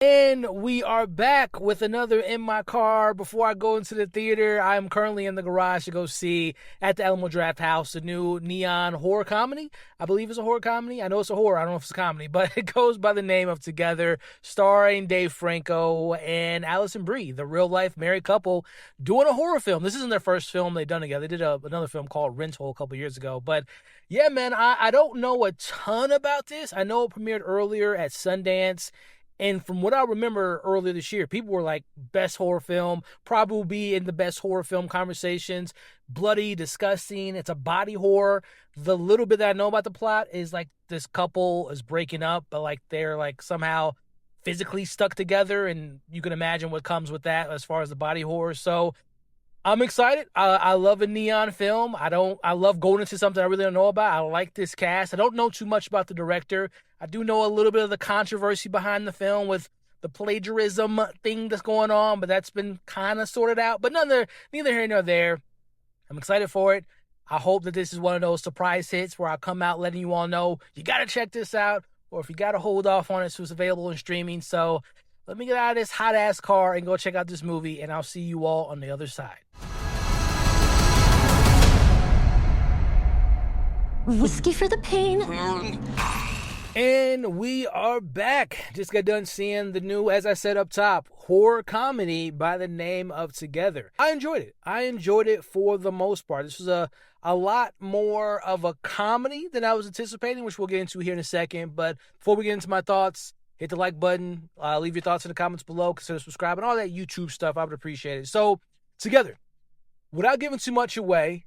And we are back with another In My Car. Before I go into the theater, I'm currently in the garage to go see at the Alamo Draft House the new neon horror comedy. I believe it's a horror comedy. I know it's a horror. I don't know if it's a comedy, but it goes by the name of Together, starring Dave Franco and Alison Brie, the real-life married couple, doing a horror film. This isn't their first film they've done together. They did another film called Rental a couple years ago. But yeah, man, I don't know a ton about this. I know it premiered earlier at Sundance. And from what I remember earlier this year, people were like, best horror film, probably will be in the best horror film conversations. Bloody, disgusting. It's a body horror. The little bit that I know about the plot is like this couple is breaking up, but like they're like somehow physically stuck together. And you can imagine what comes with that as far as the body horror. So I'm excited. I love a neon film. I love going into something I really don't know about. I like this cast. I don't know too much about the director. I do know a little bit of the controversy behind the film with the plagiarism thing that's going on, but that's been kind of sorted out. But neither here nor there. I'm excited for it. I hope that this is one of those surprise hits where I come out letting you all know, you got to check this out, or if you got to hold off on it so it's available in streaming. So let me get out of this hot-ass car and go check out this movie, and I'll see you all on the other side. Whiskey for the pain. And we are back. Just got done seeing the new, as I said up top, horror comedy by the name of Together. I enjoyed it for the most part. This was a lot more of a comedy than I was anticipating, which we'll get into here in a second. But before we get into my thoughts, hit the like button, leave your thoughts in the comments below, consider subscribing, all that YouTube stuff. I would appreciate it. So, Together, without giving too much away,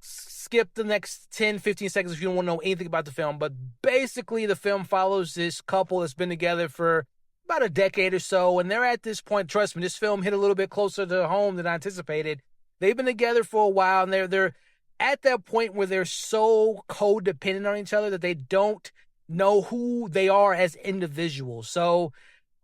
skip the next 10, 15 seconds if you don't want to know anything about the film. But basically, the film follows this couple that's been together for about a decade or so. And they're at this point, trust me, this film hit a little bit closer to home than I anticipated. They've been together for a while, and they're at that point where they're so codependent on each other that they don't know who they are as individuals. So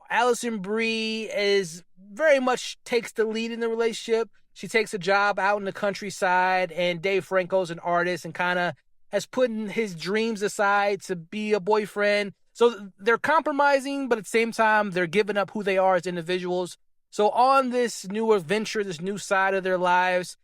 Alison Brie is very much takes the lead in the relationship. She takes a job out in the countryside, and Dave Franco's an artist and kind of has put his dreams aside to be a boyfriend. So they're compromising, but at the same time, they're giving up who they are as individuals. So on this new adventure, this new side of their lives,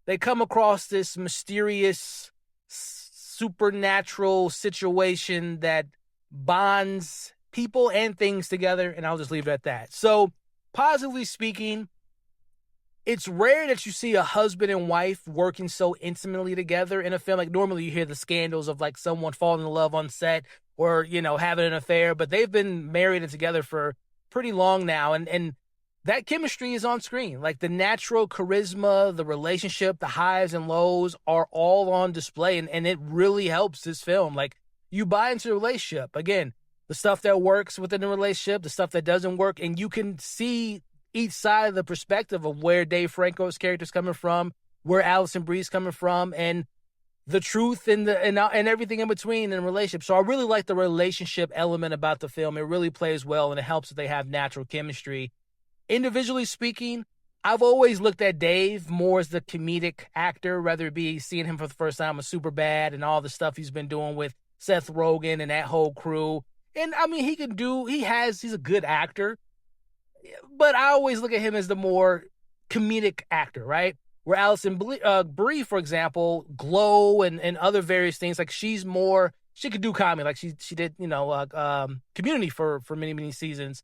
they come across this mysterious supernatural situation that bonds people and things together, and I'll just leave it at that. So, positively speaking, it's rare that you see a husband and wife working so intimately together in a film. Like, normally you hear the scandals of, like, someone falling in love on set or, you know, having an affair, but they've been married and together for pretty long now, and that chemistry is on screen. Like, the natural charisma, the relationship, the highs and lows are all on display, and it really helps this film. Like, you buy into the relationship. Again, the stuff that works within the relationship, the stuff that doesn't work, and you can see each side of the perspective of where Dave Franco's character is coming from, where Alison Brie's coming from, and the truth and everything in between in the relationship. So I really like the relationship element about the film. It really plays well, and it helps that they have natural chemistry. Individually speaking, I've always looked at Dave more as the comedic actor, whether it be seeing him for the first time with Superbad and all the stuff he's been doing with Seth Rogen and that whole crew. And I mean, he's a good actor, but I always look at him as the more comedic actor, right? Where Alison Brie, for example, Glow and other various things, like she could do comedy, like she did, Community for many, many seasons.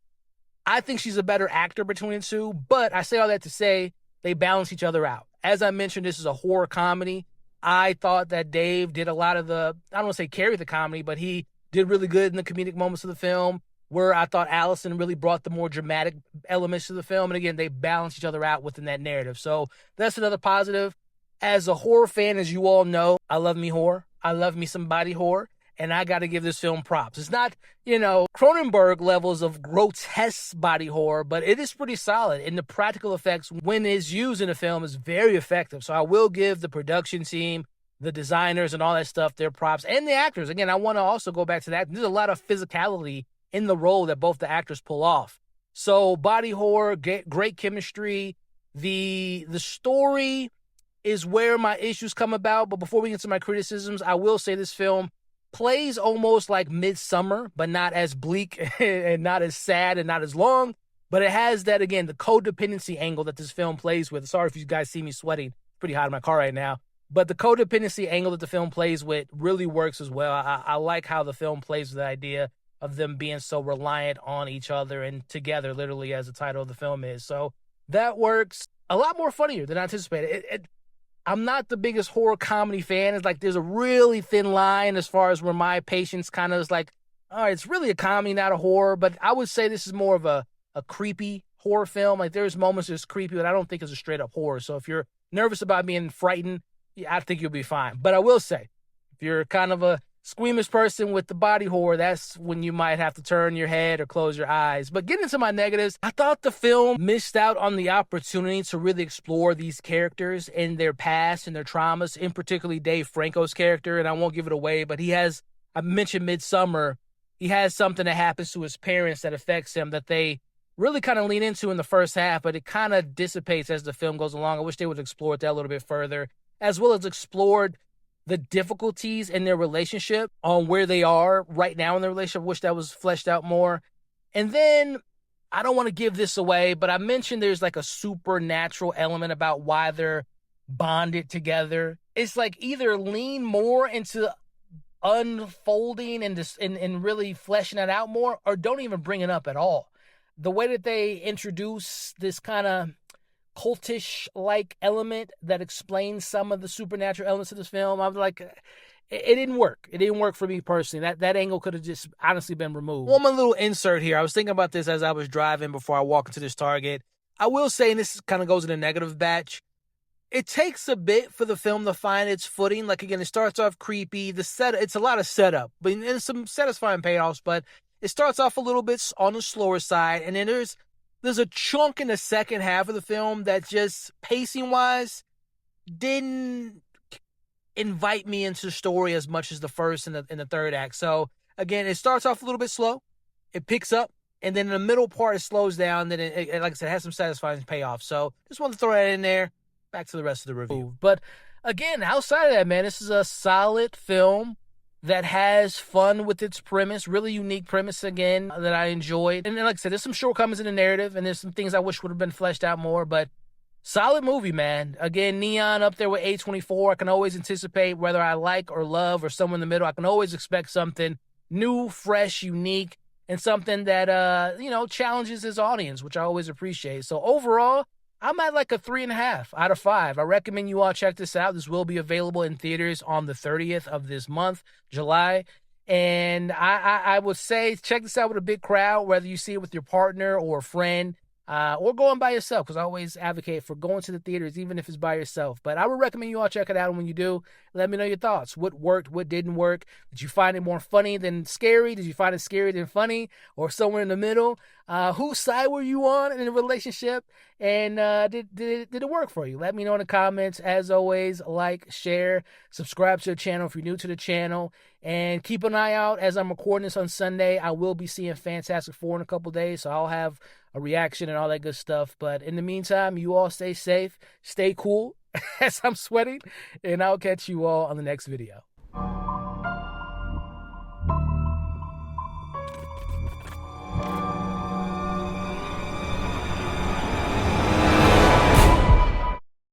I think she's a better actor between the two, but I say all that to say they balance each other out. As I mentioned, this is a horror comedy. I thought that Dave did a lot of I don't want to say carry the comedy, but he did really good in the comedic moments of the film, where I thought Allison really brought the more dramatic elements to the film. And again, they balance each other out within that narrative. So that's another positive. As a horror fan, as you all know, I love me horror. I love me some body horror. And I got to give this film props. It's not, Cronenberg levels of grotesque body horror, but it is pretty solid. And the practical effects, when it's used in a film, is very effective. So I will give the production team, the designers and all that stuff, their props. And the actors. Again, I want to also go back to that. There's a lot of physicality in the role that both the actors pull off. So body horror, great chemistry. The story is where my issues come about. But before we get to my criticisms, I will say this film plays almost like Midsummer, but not as bleak and not as sad and not as long. But it has that, again, the codependency angle that this film plays with. Sorry if you guys see me sweating. It's pretty hot in my car right now. But the codependency angle that the film plays with really works as well. I like how the film plays with the idea of them being so reliant on each other and together, literally, as the title of the film is. So that works. A lot more funnier than I anticipated. I'm not the biggest horror comedy fan. It's like there's a really thin line as far as where my patience kind of is like, all right, it's really a comedy, not a horror. But I would say this is more of a creepy horror film. Like there's moments that's creepy, but I don't think it's a straight up horror. So if you're nervous about being frightened, yeah, I think you'll be fine. But I will say, if you're kind of a squeamish person with the body horror, that's when you might have to turn your head or close your eyes. But getting into my negatives, I thought the film missed out on the opportunity to really explore these characters and their past and their traumas, in particularly Dave Franco's character. And I won't give it away, but I mentioned Midsummer, he has something that happens to his parents that affects him that they really kind of lean into in the first half, but it kind of dissipates as the film goes along. I wish they would explore that a little bit further, as well as explored the difficulties in their relationship on where they are right now in their relationship. Wish that was fleshed out more. And then, I don't want to give this away, but I mentioned there's like a supernatural element about why they're bonded together. It's like either lean more into unfolding and really fleshing it out more, or don't even bring it up at all. The way that they introduce this kind of cultish-like element that explains some of the supernatural elements of this film, I was like, it didn't work. It didn't work for me personally. That angle could have just honestly been removed. One little insert here. I was thinking about this as I was driving before I walked into this Target. I will say, and this kind of goes in a negative batch, it takes a bit for the film to find its footing. Like, again, it starts off creepy. It's a lot of setup, but there's some satisfying payoffs, but it starts off a little bit on the slower side, and then there's a chunk in the second half of the film that just, pacing-wise, didn't invite me into the story as much as the first and the third act. So, again, it starts off a little bit slow. It picks up, and then in the middle part, it slows down. Then, it, like I said, has some satisfying payoff. So, just wanted to throw that in there. Back to the rest of the review. But, again, outside of that, man, this is a solid film that has fun with its premise, really unique premise, again, that I enjoyed. And then, like I said, there's some shortcomings in the narrative, and there's some things I wish would have been fleshed out more, but solid movie, man. Again, Neon up there with A24. I can always anticipate whether I like or love or somewhere in the middle. I can always expect something new, fresh, unique, and something that, challenges his audience, which I always appreciate. So overall, I'm at like a 3.5 out of 5. I recommend you all check this out. This will be available in theaters on the 30th of this month, July. And I would say check this out with a big crowd, whether you see it with your partner or a friend, or going by yourself, because I always advocate for going to the theaters, even if it's by yourself. But I would recommend you all check it out. And when you do, let me know your thoughts. What worked? What didn't work? Did you find it more funny than scary? Did you find it scary than funny? Or somewhere in the middle? Whose side were you on in a relationship? And did it work for you? Let me know in the comments. As always, like, share, subscribe to the channel if you're new to the channel. And keep an eye out as I'm recording this on Sunday. I will be seeing Fantastic Four in a couple days, so I'll have a reaction and all that good stuff. But in the meantime, you all stay safe, stay cool as I'm sweating, and I'll catch you all on the next video.